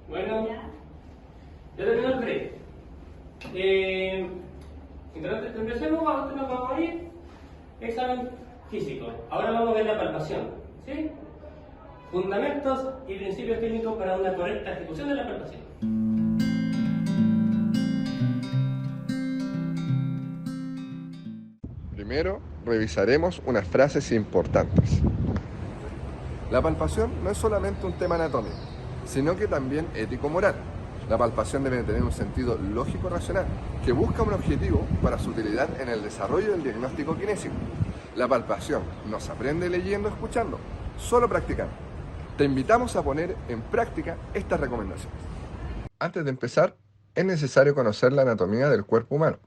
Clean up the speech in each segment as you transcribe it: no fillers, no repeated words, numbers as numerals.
Bueno, ya terminó el break. Entonces, empecemos vamos a ir. Examen físico. Ahora vamos a ver la palpación. ¿Sí? Fundamentos y principios técnicos para una correcta ejecución de la palpación. Primero, revisaremos unas frases importantes. La palpación no es solamente un tema anatómico, sino que también ético-moral. La palpación debe tener un sentido lógico-racional, que busca un objetivo para su utilidad en el desarrollo del diagnóstico kinésico. La palpación no se aprende leyendo o escuchando, solo practicando. Te invitamos a poner en práctica estas recomendaciones. Antes de empezar, es necesario conocer la anatomía del cuerpo humano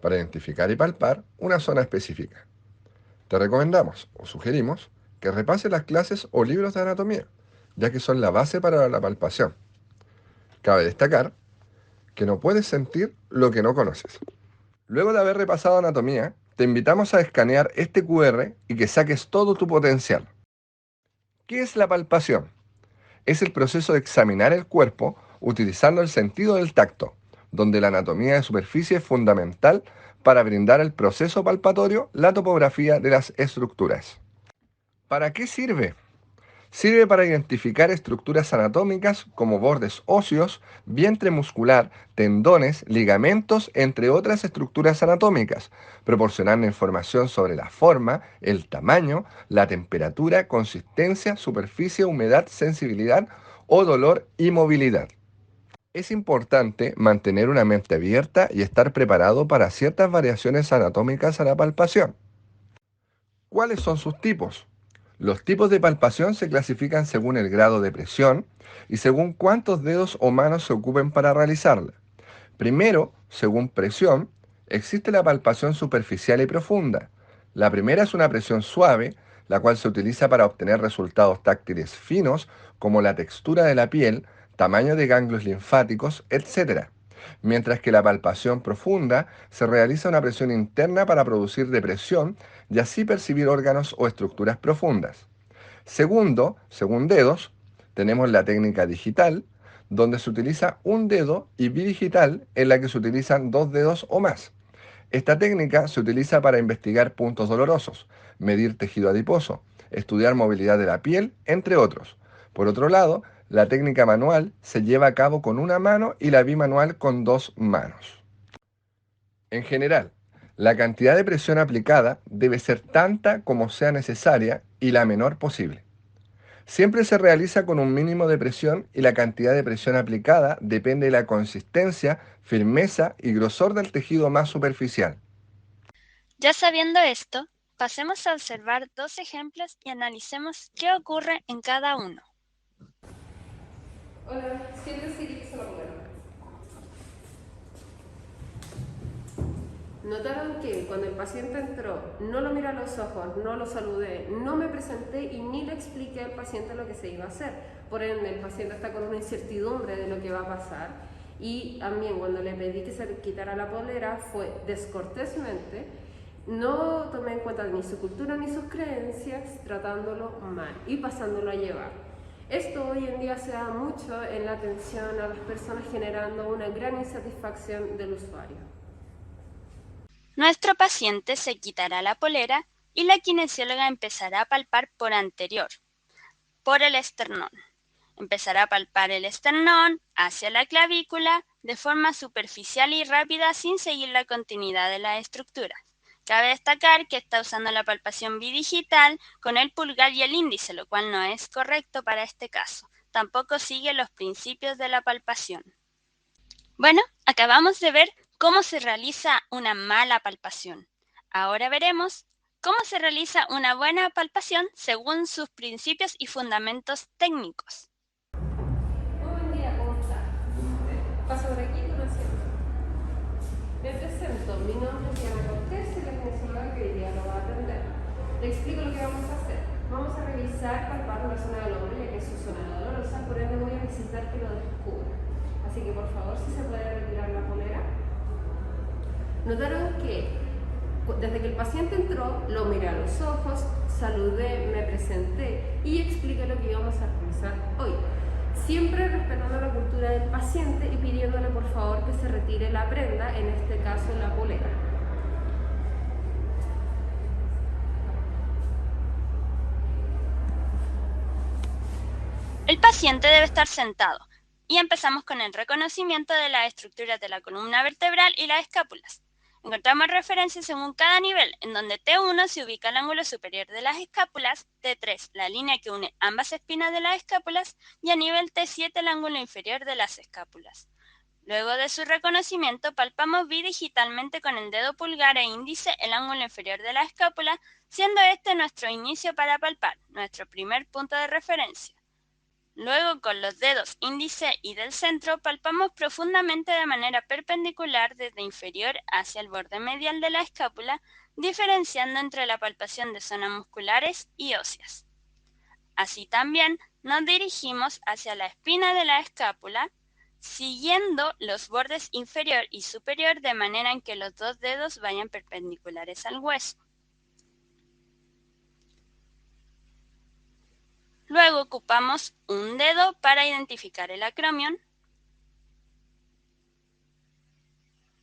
para identificar y palpar una zona específica. Te recomendamos o sugerimos que repases las clases o libros de anatomía, ya que son la base para la palpación. Cabe destacar que no puedes sentir lo que no conoces. Luego de haber repasado anatomía, te invitamos a escanear este QR y que saques todo tu potencial. ¿Qué es la palpación? Es el proceso de examinar el cuerpo utilizando el sentido del tacto, donde la anatomía de superficie es fundamental para brindar el proceso palpatorio, la topografía de las estructuras. ¿Para qué sirve? Sirve para identificar estructuras anatómicas como bordes óseos, vientre muscular, tendones, ligamentos, entre otras estructuras anatómicas, proporcionando información sobre la forma, el tamaño, la temperatura, consistencia, superficie, humedad, sensibilidad o dolor y movilidad. Es importante mantener una mente abierta y estar preparado para ciertas variaciones anatómicas a la palpación. ¿Cuáles son sus tipos? Los tipos de palpación se clasifican según el grado de presión y según cuántos dedos o manos se ocupen para realizarla. Primero, según presión, existe la palpación superficial y profunda. La primera es una presión suave, la cual se utiliza para obtener resultados táctiles finos como la textura de la piel, tamaño de ganglios linfáticos, etc. Mientras que la palpación profunda se realiza una presión interna para producir depresión y así percibir órganos o estructuras profundas. Segundo, según dedos, tenemos la técnica digital, donde se utiliza un dedo, y bidigital, en la que se utilizan dos dedos o más. Esta técnica se utiliza para investigar puntos dolorosos, medir tejido adiposo, estudiar movilidad de la piel, entre otros. Por otro lado, la técnica manual se lleva a cabo con una mano y la bimanual con dos manos. En general, la cantidad de presión aplicada debe ser tanta como sea necesaria y la menor posible. Siempre se realiza con un mínimo de presión y la cantidad de presión aplicada depende de la consistencia, firmeza y grosor del tejido más superficial. Ya sabiendo esto, pasemos a observar dos ejemplos y analicemos qué ocurre en cada uno. Hola, siéntese y diríjase a la primera. ¿Notaron que cuando el paciente entró, no lo miré a los ojos, no lo saludé, no me presenté y ni le expliqué al paciente lo que se iba a hacer? Por ende, el paciente está con una incertidumbre de lo que va a pasar. Y también cuando le pedí que se quitara la polera, fue descortésmente, no tomé en cuenta ni su cultura ni sus creencias, tratándolo mal y pasándolo a llevar. Esto hoy en día se da mucho en la atención a las personas, generando una gran insatisfacción del usuario. Nuestro paciente se quitará la polera y la kinesióloga empezará a palpar por anterior, por el esternón. Empezará a palpar el esternón hacia la clavícula de forma superficial y rápida sin seguir la continuidad de la estructura. Cabe destacar que está usando la palpación bidigital con el pulgar y el índice, lo cual no es correcto para este caso. Tampoco sigue los principios de la palpación. Bueno, acabamos de ver cómo se realiza una mala palpación. Ahora veremos cómo se realiza una buena palpación según sus principios y fundamentos técnicos. Muy buen día, ¿cómo está? Paso por aquí con asiento. Me presento, mi nombre es Diana Cortés y la kinesióloga que hoy día lo va a atender. Le explico lo que vamos a hacer. Vamos a revisar, palpar la zona del hombro, ya que es su zona dolorosa, por ende voy a necesitar que lo descubra. Así que por favor, si se puede retirar la polera. Notaron que desde que el paciente entró, lo miré a los ojos, saludé, me presenté y expliqué lo que íbamos a realizar hoy. siempre respetando la cultura del paciente y pidiéndole por favor que se retire la prenda, en este caso la polera. El paciente debe estar sentado y empezamos con el reconocimiento de las estructuras de la columna vertebral y las escápulas. Encontramos referencias según cada nivel, en donde T1 se ubica el ángulo superior de las escápulas, T3 la línea que une ambas espinas de las escápulas y a nivel T7 el ángulo inferior de las escápulas. Luego de su reconocimiento, palpamos bidigitalmente con el dedo pulgar e índice el ángulo inferior de la escápula, siendo este nuestro inicio para palpar, nuestro primer punto de referencia. Luego, con los dedos índice y del centro, palpamos profundamente de manera perpendicular desde inferior hacia el borde medial de la escápula, diferenciando entre la palpación de zonas musculares y óseas. Así también nos dirigimos hacia la espina de la escápula, siguiendo los bordes inferior y superior de manera en que los dos dedos vayan perpendiculares al hueso. Luego ocupamos un dedo para identificar el acromion.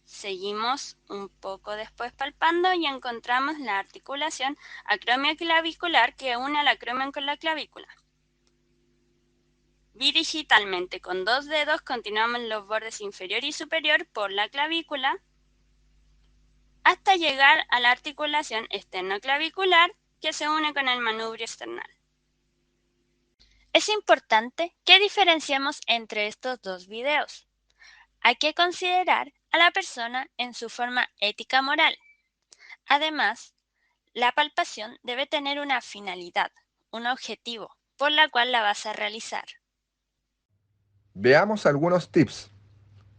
Seguimos un poco después palpando y encontramos la articulación acromioclavicular que une al acromion con la clavícula. Bidigitalmente con dos dedos continuamos los bordes inferior y superior por la clavícula hasta llegar a la articulación esternoclavicular que se une con el manubrio esternal. Es importante que diferenciemos entre estos dos videos. Hay que considerar a la persona en su forma ética moral. Además, la palpación debe tener una finalidad, un objetivo, por la cual la vas a realizar. Veamos algunos tips.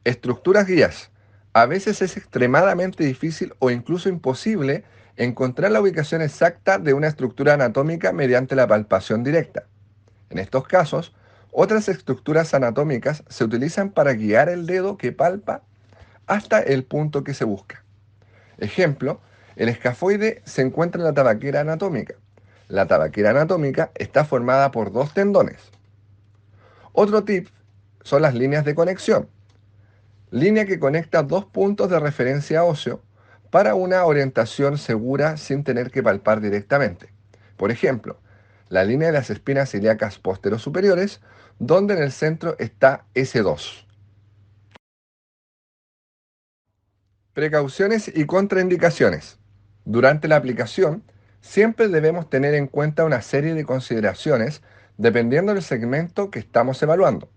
Estructuras guías. A veces es extremadamente difícil o incluso imposible encontrar la ubicación exacta de una estructura anatómica mediante la palpación directa. En estos casos, otras estructuras anatómicas se utilizan para guiar el dedo que palpa hasta el punto que se busca. Ejemplo, el escafoide se encuentra en la tabaquera anatómica. La tabaquera anatómica está formada por dos tendones. Otro tip son las líneas de conexión. Línea que conecta dos puntos de referencia óseo para una orientación segura sin tener que palpar directamente. Por ejemplo, la línea de las espinas ilíacas posterosuperiores, donde en el centro está S2. Precauciones y contraindicaciones. Durante la aplicación, siempre debemos tener en cuenta una serie de consideraciones dependiendo del segmento que estamos evaluando.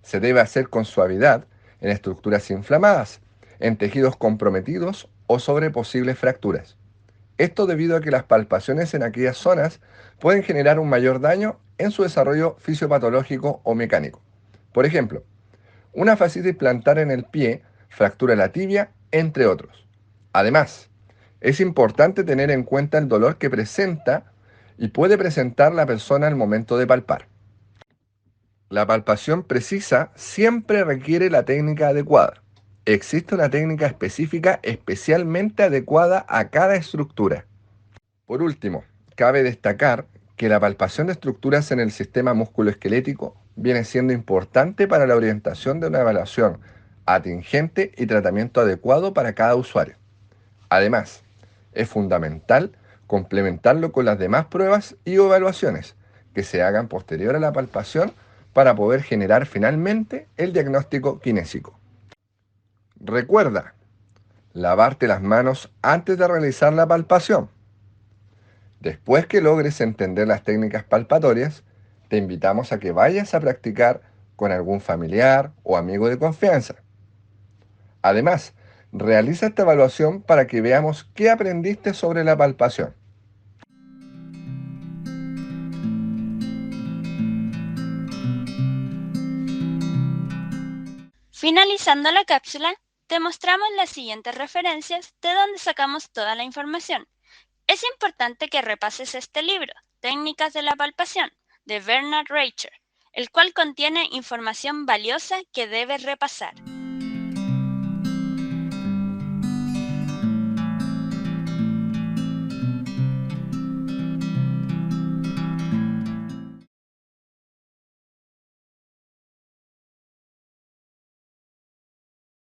Se debe hacer con suavidad en estructuras inflamadas, en tejidos comprometidos o sobre posibles fracturas. Esto debido a que las palpaciones en aquellas zonas pueden generar un mayor daño en su desarrollo fisiopatológico o mecánico. Por ejemplo, una fascitis plantar en el pie fractura la tibia, entre otros. Además, es importante tener en cuenta el dolor que presenta y puede presentar la persona al momento de palpar. La palpación precisa siempre requiere la técnica adecuada. Existe una técnica específica especialmente adecuada a cada estructura. Por último, cabe destacar que la palpación de estructuras en el sistema musculoesquelético viene siendo importante para la orientación de una evaluación atingente y tratamiento adecuado para cada usuario. Además, es fundamental complementarlo con las demás pruebas y evaluaciones que se hagan posterior a la palpación para poder generar finalmente el diagnóstico kinésico. Recuerda, lavarte las manos antes de realizar la palpación. Después que logres entender las técnicas palpatorias, te invitamos a que vayas a practicar con algún familiar o amigo de confianza. Además, realiza esta evaluación para que veamos qué aprendiste sobre la palpación. Finalizando la cápsula, te mostramos las siguientes referencias de donde sacamos toda la información. Es importante que repases este libro, Técnicas de la palpación, de Bernard Reicher, el cual contiene información valiosa que debes repasar.